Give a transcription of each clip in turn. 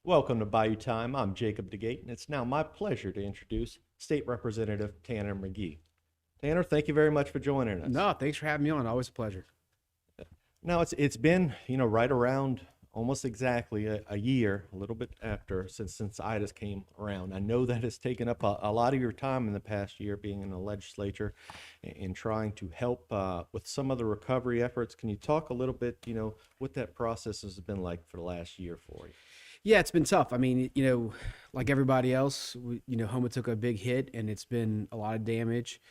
Welcome to Bayou Time. I'm Jacob DeGate, and it's now my pleasure to introduce State Representative Tanner Magee. Tanner, thank you very much for joining us. No, thanks for having me on. Always a pleasure. Now it's been right around almost exactly a year, a little bit after since Ida's came around. I know that has taken up a lot of your time in the past year, being in the legislature and trying to help with some of the recovery efforts. Can you talk a little bit, what that process has been like for the last year for you? Yeah, it's been tough. I mean, like everybody else, Homa took a big hit, and it's been a lot of damage.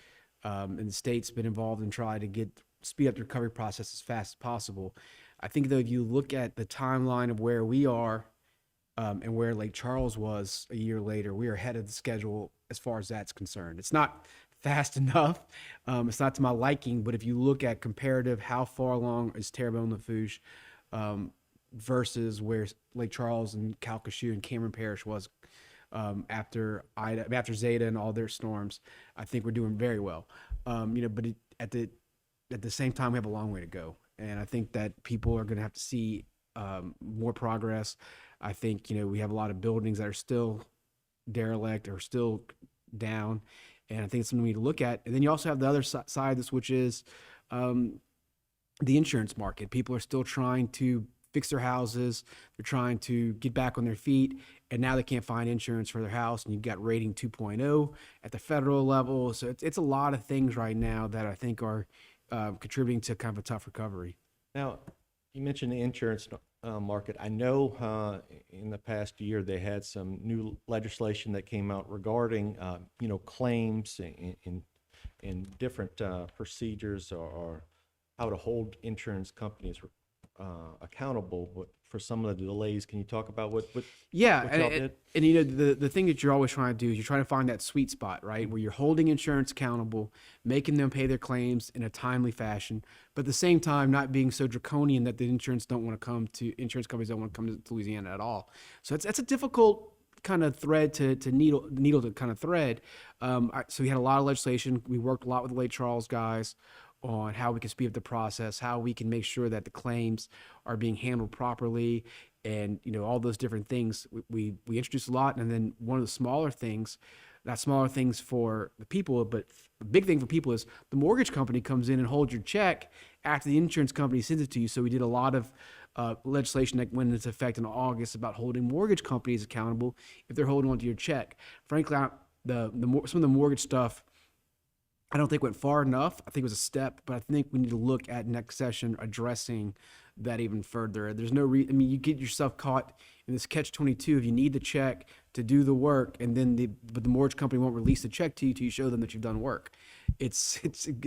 And the state's been involved in trying to speed up the recovery process as fast as possible. I think, though, if you look at the timeline of where we are and where Lake Charles was a year later, we are ahead of the schedule as far as that's concerned. It's not fast enough. It's not to my liking, but if you look at comparative, how far along is Terrebonne Lafourche versus where Lake Charles and Calcasieu and Cameron Parish was after Zeta and all their storms, I think we're doing very well. But at the same time, we have a long way to go, and I think that people are going to have to see more progress. I think we have a lot of buildings that are still derelict or still down, and I think it's something we need to look at. And then you also have the other side of this, which is the insurance market. People are still trying to fix their houses. They're trying to get back on their feet, and now they can't find insurance for their house. And you've got rating 2.0 at the federal level. So it's a lot of things right now that I think are contributing to kind of a tough recovery. Now, you mentioned the insurance market. I know in the past year they had some new legislation that came out regarding claims and different procedures or how to hold insurance companies accountable for some of the delays. Can you talk about what Yeah, what y'all did? the thing that you're always trying to do is you're trying to find that sweet spot, right, where you're holding insurance accountable, making them pay their claims in a timely fashion, but at the same time not being so draconian that the insurance companies don't want to come to Louisiana at all. So that's a difficult kind of thread to needle to kind of thread. So we had a lot of legislation. We worked a lot with the Lake Charles guys on how we can speed up the process, how we can make sure that the claims are being handled properly, and all those different things. We introduced a lot, and then one of the smaller things, not smaller things for the people, but the big thing for people is the mortgage company comes in and holds your check after the insurance company sends it to you. So we did a lot of legislation that went into effect in August about holding mortgage companies accountable if they're holding onto your check. Frankly, some of the mortgage stuff I don't think went far enough. I think it was a step, but I think we need to look at next session addressing that even further. There's no reason. You get yourself caught in this catch-22 if you need the check to do the work, and then but the mortgage company won't release the check to you till you show them that you've done work. It's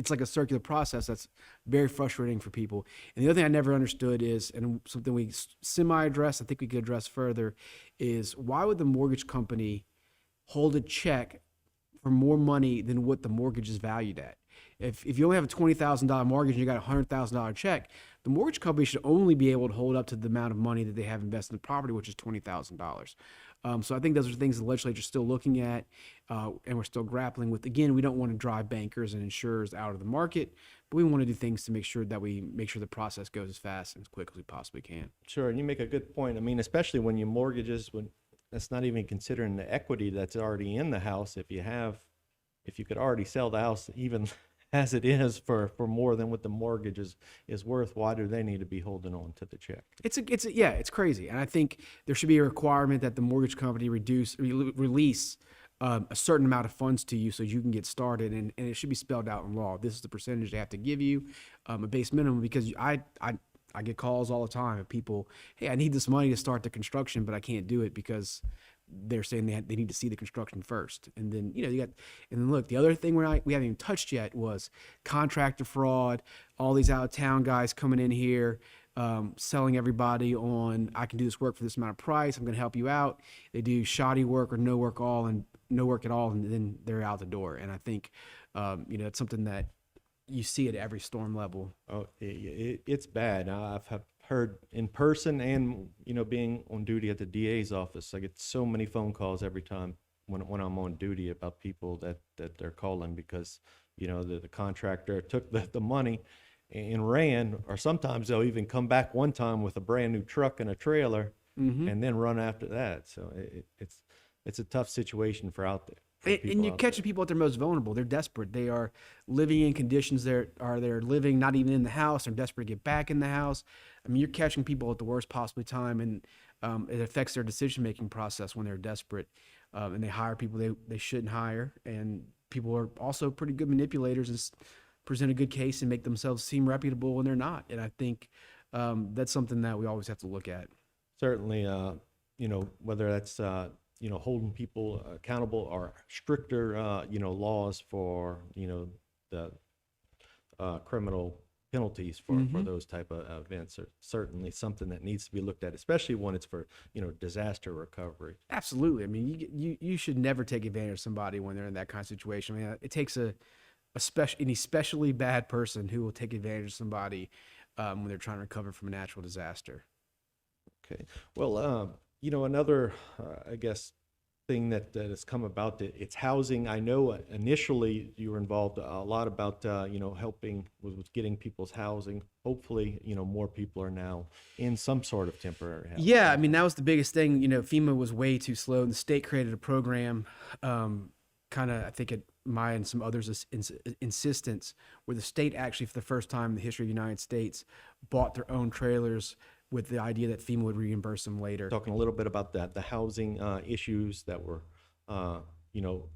like a circular process that's very frustrating for people. And the other thing I never understood is, and something we semi-addressed, I think we could address further, is why would the mortgage company hold a check for more money than what the mortgage is valued at? If you only have a $20,000 mortgage and you got a $100,000 check, the mortgage company should only be able to hold up to the amount of money that they have invested in the property, which is $20,000. So I think those are things the legislature is still looking at, and we're still grappling with. Again, we don't want to drive bankers and insurers out of the market, but we want to do things to make sure the process goes as fast and as quick as we possibly can. Sure, and you make a good point. I mean, especially when you mortgages, when that's not even considering the equity that's already in the house. If you could already sell the house even as it is for more than what the mortgage is worth, why do they need to be holding on to the check? It's crazy. And I think there should be a requirement that the mortgage company release a certain amount of funds to you so you can get started, and it should be spelled out in law. This is the percentage they have to give you, a base minimum, because I get calls all the time of people, hey, I need this money to start the construction, but I can't do it because they're saying they need to see the construction first. And then, and then look, the other thing we haven't even touched yet was contractor fraud, all these out of town guys coming in here, selling everybody on, I can do this work for this amount of price, I'm going to help you out. They do shoddy work or no work at all, and then they're out the door. And I think, it's something that you see at every storm level. Oh, it's bad. I've heard in person and, being on duty at the DA's office, I get so many phone calls every time when I'm on duty about people that they're calling because, the contractor took the money and ran, or sometimes they'll even come back one time with a brand new truck and a trailer and then run after that. So it's a tough situation for out there. And you're catching people at their most vulnerable. They're desperate. They are living in conditions they're living not even in the house. They're desperate to get back in the house. I mean, you're catching people at the worst possible time, and it affects their decision-making process when they're desperate. And they hire people they shouldn't hire. And people are also pretty good manipulators and present a good case and make themselves seem reputable when they're not. And I think that's something that we always have to look at. Certainly, whether that's holding people accountable or stricter, laws for, the criminal penalties for those type of events are certainly something that needs to be looked at, especially when it's for, disaster recovery. Absolutely. I mean, you should never take advantage of somebody when they're in that kind of situation. I mean, it takes an especially bad person who will take advantage of somebody when they're trying to recover from a natural disaster. Okay. Well, another, I guess, thing that has come about, it's housing. I know initially you were involved a lot about, helping with getting people's housing. Hopefully, more people are now in some sort of temporary housing. Yeah, I mean, that was the biggest thing. FEMA was way too slow. The state created a program, kind of, I think at my and some others' insistence, where the state actually, for the first time in the history of the United States, bought their own trailers with the idea that FEMA would reimburse them later. Talking a little bit about that, the housing issues that were,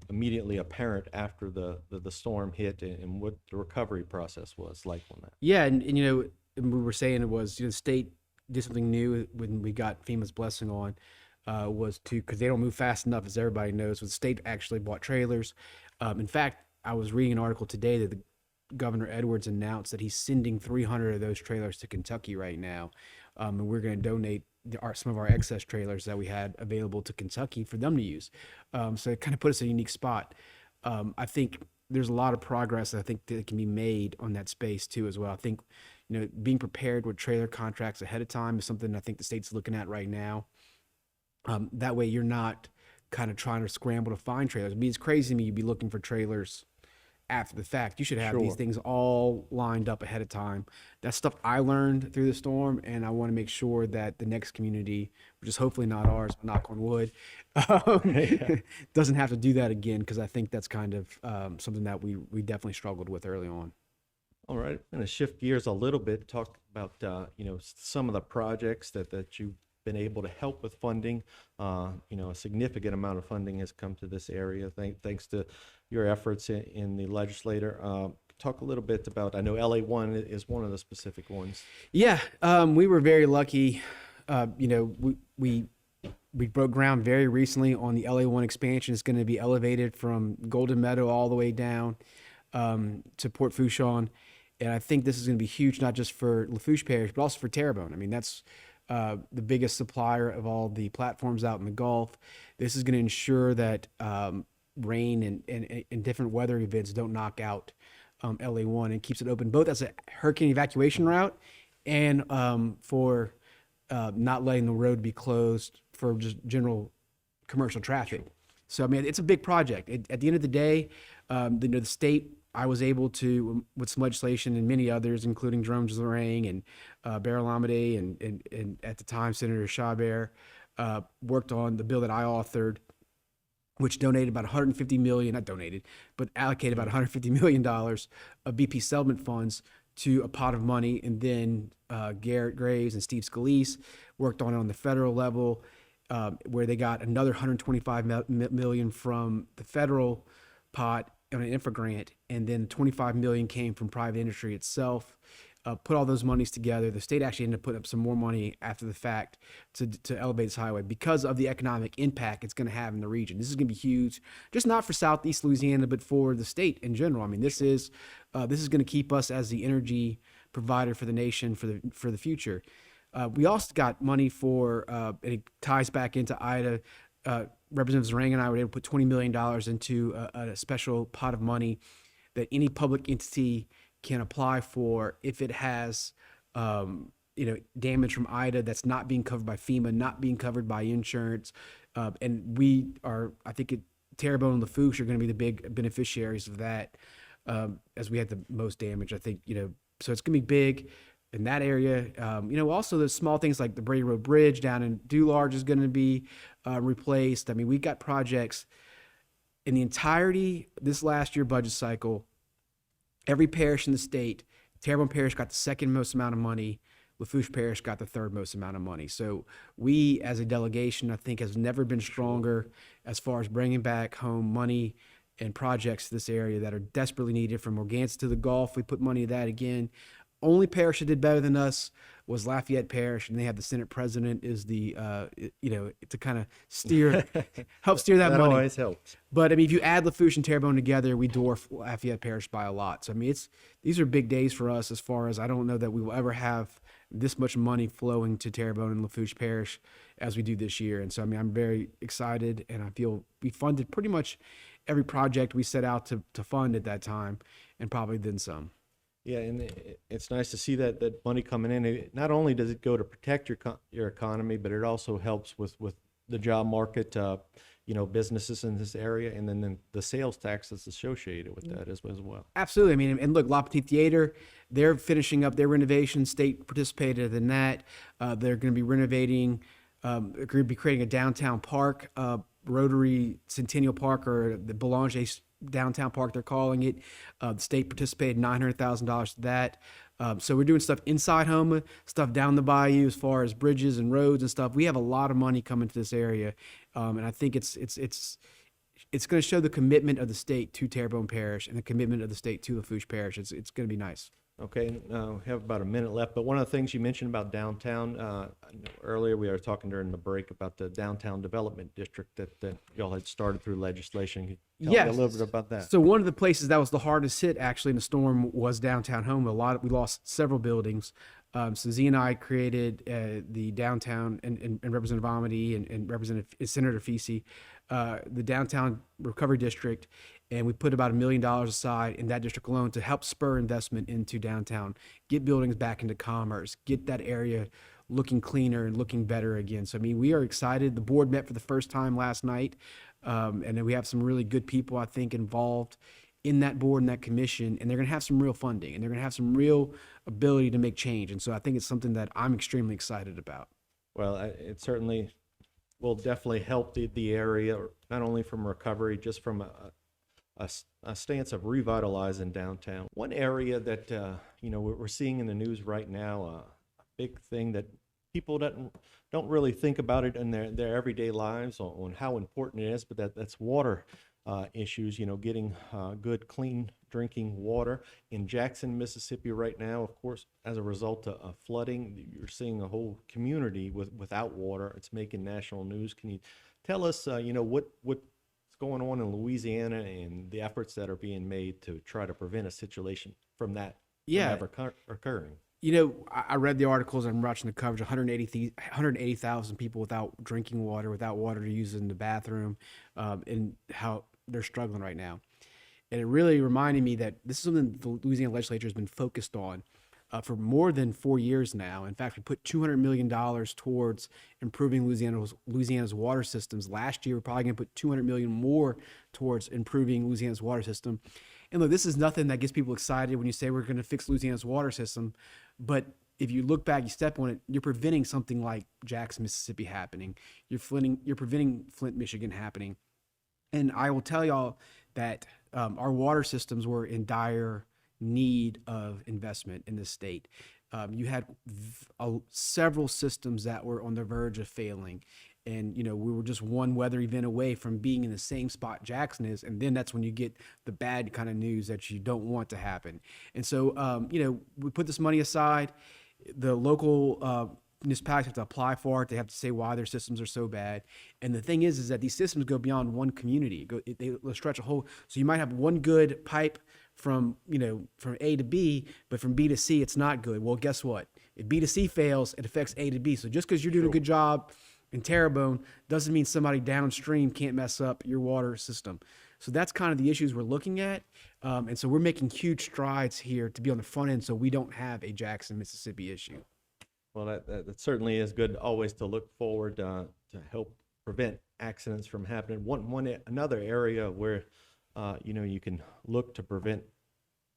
immediately apparent after the storm hit, and what the recovery process was like on that. Yeah, and and we were saying it was, the state did something new when we got FEMA's blessing on, was because they don't move fast enough, as everybody knows. The state actually bought trailers. In fact, I was reading an article today that Governor Edwards announced that he's sending 300 of those trailers to Kentucky right now. And we're going to donate some of our excess trailers that we had available to Kentucky for them to use. So it kind of put us in a unique spot. I think there's a lot of progress that I think that can be made on that space too as well. I think, being prepared with trailer contracts ahead of time is something I think the state's looking at right now. That way you're not kind of trying to scramble to find trailers. I mean, it's crazy to me you'd be looking for trailers after the fact. You should have these things all lined up ahead of time. That's stuff I learned through the storm, and I want to make sure that the next community, which is hopefully not ours, but knock on wood, doesn't have to do that again, because I think that's kind of something that we definitely struggled with early on. All right, I'm going to shift gears a little bit, talk about some of the projects that you've been able to help with funding. A significant amount of funding has come to this area thanks to your efforts in the legislature. Talk a little bit about, I know LA1 is one of the specific ones. Yeah, we were very lucky. We broke ground very recently on the LA1 expansion. It's going to be elevated from Golden Meadow all the way down to Port Fourchon. And I think this is going to be huge, not just for Lafourche Parish, but also for Terrebonne. I mean, that's the biggest supplier of all the platforms out in the Gulf. This is going to ensure that rain and different weather events don't knock out LA1, and keeps it open both as a hurricane evacuation route and for not letting the road be closed for just general commercial traffic. So, I mean, it's a big project. At the end of the day, the state, I was able to, with some legislation and many others, including Jerome Zerang and Beryl Amade and at the time Senator Chabert, worked on the bill that I authored, which donated about $150 million, not donated, but allocated about $150 million of BP settlement funds to a pot of money. And then Garrett Graves and Steve Scalise worked on the federal level, where they got another $125 million from the federal pot on an infra grant, and then $25 million came from private industry itself. Put all those monies together. The state actually ended up putting up some more money after the fact to elevate this highway because of the economic impact it's going to have in the region. This is going to be huge, just not for Southeast Louisiana, but for the state in general. I mean, this is going to keep us as the energy provider for the nation for the future. We also got money for, and it ties back into Ida. Representative Zerang and I were able to put $20 million into a special pot of money that any public entity can apply for if it has, damage from Ida that's not being covered by FEMA, not being covered by insurance. And we are, I think Terrebonne and Lafourche are going to be the big beneficiaries of that, as we had the most damage, I think, so it's going to be big. in that area. Also there's small things like the Brady Road Bridge down in Dularge is going to be replaced. I mean, we got projects in the entirety this last year budget cycle. Every parish in the state, Terrebonne Parish got the second most amount of money. Lafourche Parish got the third most amount of money. So we, as a delegation, I think has never been stronger as far as bringing back home money and projects to this area that are desperately needed. From Organza to the Gulf, we put money to that again. Only parish that did better than us was Lafayette Parish, and they have the Senate president is the, to kind of help steer that That money. always helps. But I mean, if you add Lafourche and Terrebonne together, we dwarf Lafayette Parish by a lot. So I mean, these are big days for us. As far as I don't know that we will ever have this much money flowing to Terrebonne and Lafourche Parish as we do this year. And so I mean, I'm very excited, and I feel we funded pretty much every project we set out to fund at that time, and probably then some. Yeah, and it's nice to see that money coming in. Not only does it go to protect your economy, but it also helps with the job market, businesses in this area, and then the sales tax that's associated with that as well. Absolutely. I mean, and look, La Petite Theater, they're finishing up their renovation. State participated in that. They're going to be renovating. They're going to be creating a downtown park, Rotary Centennial Park, or the Boulanger Downtown Park, they're calling it. The state participated $900,000 to that. So we're doing stuff inside Houma, stuff down the bayou as far as bridges and roads and stuff. We have a lot of money coming to this area, and I think it's going to show the commitment of the state to Terrebonne Parish and the commitment of the state to Lafourche Parish. It's going to be nice. Okay, we have about a minute left, but one of the things you mentioned about downtown, earlier we were talking during the break about the downtown development district that y'all had started through legislation. Can you tell me a little bit about that? So one of the places that was the hardest hit actually in the storm was downtown Houma. We lost several buildings. So Z and I created the downtown, and Representative Amity and Representative Senator Fisi, the downtown recovery district, and we put about $1 million aside in that district alone to help spur investment into downtown, get buildings back into commerce, get that area looking cleaner and looking better again. So I mean, we are excited. The board met for the first time last night, and then we have some really good people, I think, involved in that board and that commission, and they're going to have some real funding, and they're going to have some real ability to make change. And so I think it's something that I'm extremely excited about. Well, it certainly will definitely help the area, not only from recovery, just from a stance of revitalizing downtown. One area that we're seeing in the news right now, a big thing that people don't really think about it in their everyday lives on how important it is, but that's water issues. Getting good, clean drinking water in Jackson, Mississippi right now. Of course, as a result of flooding, you're seeing a whole community without water. It's making national news. Can you tell us, what's going on in Louisiana and the efforts that are being made to try to prevent a situation from that from ever occurring? I read the articles. I'm watching the coverage. 180,000 people without drinking water, without water to use in the bathroom, and how they're struggling right now. And it really reminded me that this is something the Louisiana legislature has been focused on for more than 4 years now. In fact, we put $200 million towards improving Louisiana's water systems. Last year, we're probably going to put $200 million more towards improving Louisiana's water system. And look, this is nothing that gets people excited when you say we're going to fix Louisiana's water system. But if you look back, you step on it, you're preventing something like Jackson, Mississippi happening. You're preventing Flint, Michigan happening. And I will tell y'all that our water systems were in dire need of investment in this state. You had several systems that were on the verge of failing. And, we were just one weather event away from being in the same spot Jackson is. And then that's when you get the bad kind of news that you don't want to happen. And so, we put this money aside. The local municipalities have to apply for it. They have to say why their systems are so bad. And the thing is that these systems go beyond one community. They'll stretch a whole. So you might have one good pipe from A to B, but from B to C, it's not good. Well, guess what? If B to C fails, it affects A to B. So just because you're doing a good job in Terrebonne doesn't mean somebody downstream can't mess up your water system. So that's kind of the issues we're looking at. And so we're making huge strides here to be on the front end so we don't have a Jackson, Mississippi issue. Well, that certainly is good always to look forward to help prevent accidents from happening. Another area where you can look to prevent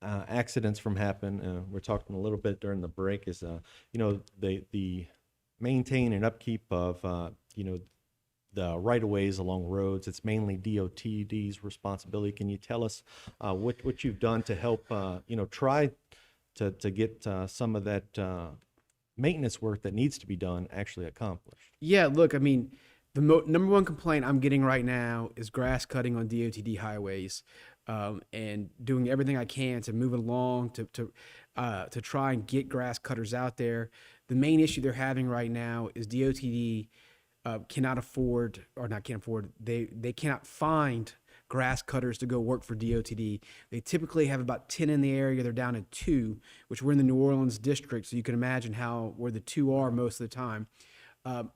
accidents from happen. We're talking a little bit during the break is, the maintain and upkeep of, the right-of-ways along roads. It's mainly DOTD's responsibility. Can you tell us what you've done to help, try to get some of that maintenance work that needs to be done actually accomplished? Yeah, look, I mean, the number one complaint I'm getting right now is grass cutting on DOTD highways, and doing everything I can to move it along to try and get grass cutters out there. The main issue they're having right now is DOTD cannot afford, or not can't afford, they cannot find grass cutters to go work for DOTD. They typically have about 10 in the area. They're down to 2, which we're in the New Orleans district, so you can imagine where the 2 are most of the time.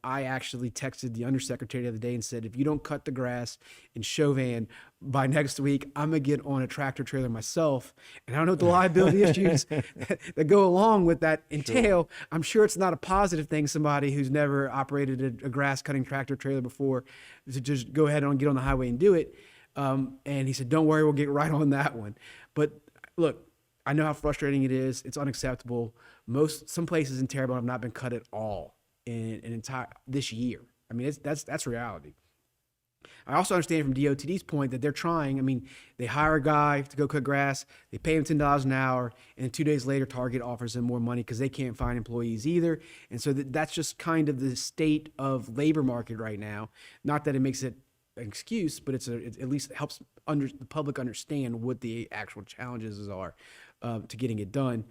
I actually texted the undersecretary the other day and said, if you don't cut the grass in Chauvin by next week, I'm going to get on a tractor trailer myself. And I don't know what the liability issues that go along with that entail. Sure. I'm sure it's not a positive thing, somebody who's never operated a grass cutting tractor trailer before, to just go ahead and get on the highway and do it. And he said, don't worry, we'll get right on that one. But look, I know how frustrating it is. It's unacceptable. Some places in Terrebonne have not been cut at all in an entire this year. I mean, that's reality. I also understand from DOTD's point that they're trying. I mean, they hire a guy to go cut grass, they pay him $10 an hour, and then 2 days later, Target offers them more money because they can't find employees either. And so that's just kind of the state of labor market right now. Not that it makes it an excuse, but it at least helps the public understand what the actual challenges are to getting it done.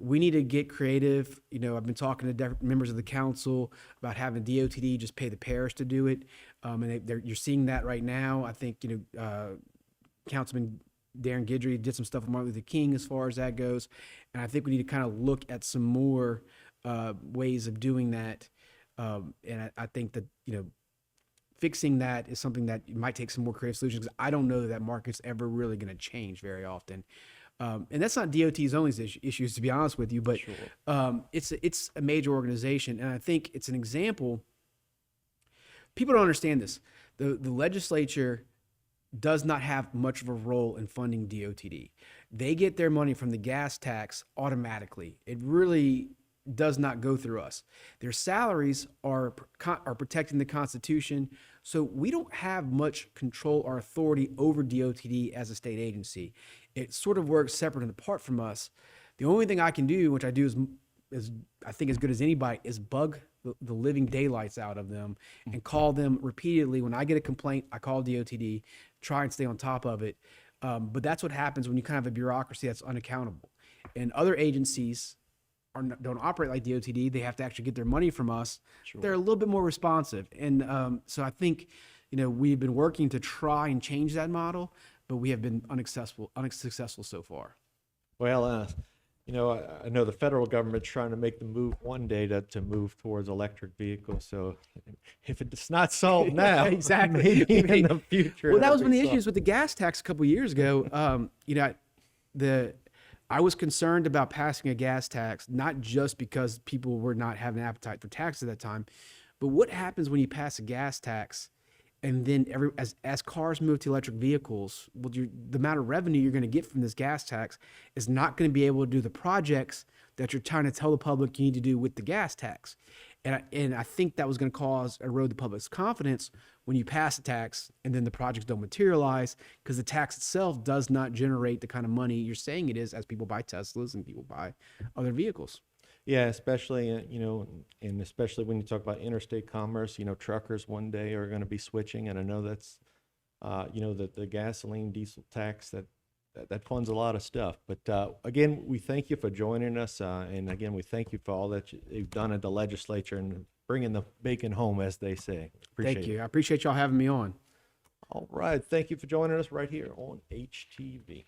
We need to get creative. I've been talking to members of the council about having DOTD just pay the parish to do it. And you're seeing that right now. I think, Councilman Darren Guidry did some stuff with Martin Luther King as far as that goes. And I think we need to kind of look at some more ways of doing that. And I think that, fixing that is something that might take some more creative solutions, because I don't know that market's ever really going to change very often. And that's not DOT's only issues, to be honest with you, but sure. It's a major organization, and I think it's an example. People don't understand this. The legislature does not have much of a role in funding DOTD. They get their money from the gas tax automatically. It really does not go through us. Their salaries are protecting the Constitution, so we don't have much control or authority over DOTD as a state agency. It sort of works separate and apart from us. The only thing I can do, which I do is I think as good as anybody, is bug the living daylights out of them and call them repeatedly. When I get a complaint, I call DOTD, try and stay on top of it. But that's what happens when you kind of have a bureaucracy that's unaccountable. And other agencies don't operate like DOTD. They have to actually get their money from us. Sure. They're a little bit more responsive. And so I think, we've been working to try and change that model, but we have been unsuccessful so far. Well, I know the federal government's trying to make the move one day to move towards electric vehicles. So if it's not solved now, exactly, maybe in the future. Well, that was one of the issues with the gas tax a couple of years ago. I was concerned about passing a gas tax, not just because people were not having an appetite for tax at that time, but what happens when you pass a gas tax and then as cars move to electric vehicles, the amount of revenue you're going to get from this gas tax is not going to be able to do the projects that you're trying to tell the public you need to do with the gas tax. And I think that was going to erode the public's confidence when you pass a tax and then the projects don't materialize, because the tax itself does not generate the kind of money you're saying it is as people buy Teslas and people buy other vehicles. Yeah, especially, and especially when you talk about interstate commerce, truckers one day are going to be switching. And I know that's, the gasoline diesel tax that funds a lot of stuff. But again, we thank you for joining us. And again, we thank you for all that you've done at the legislature and bringing the bacon home, as they say. Thank you. I appreciate y'all having me on. All right. Thank you for joining us right here on HTV.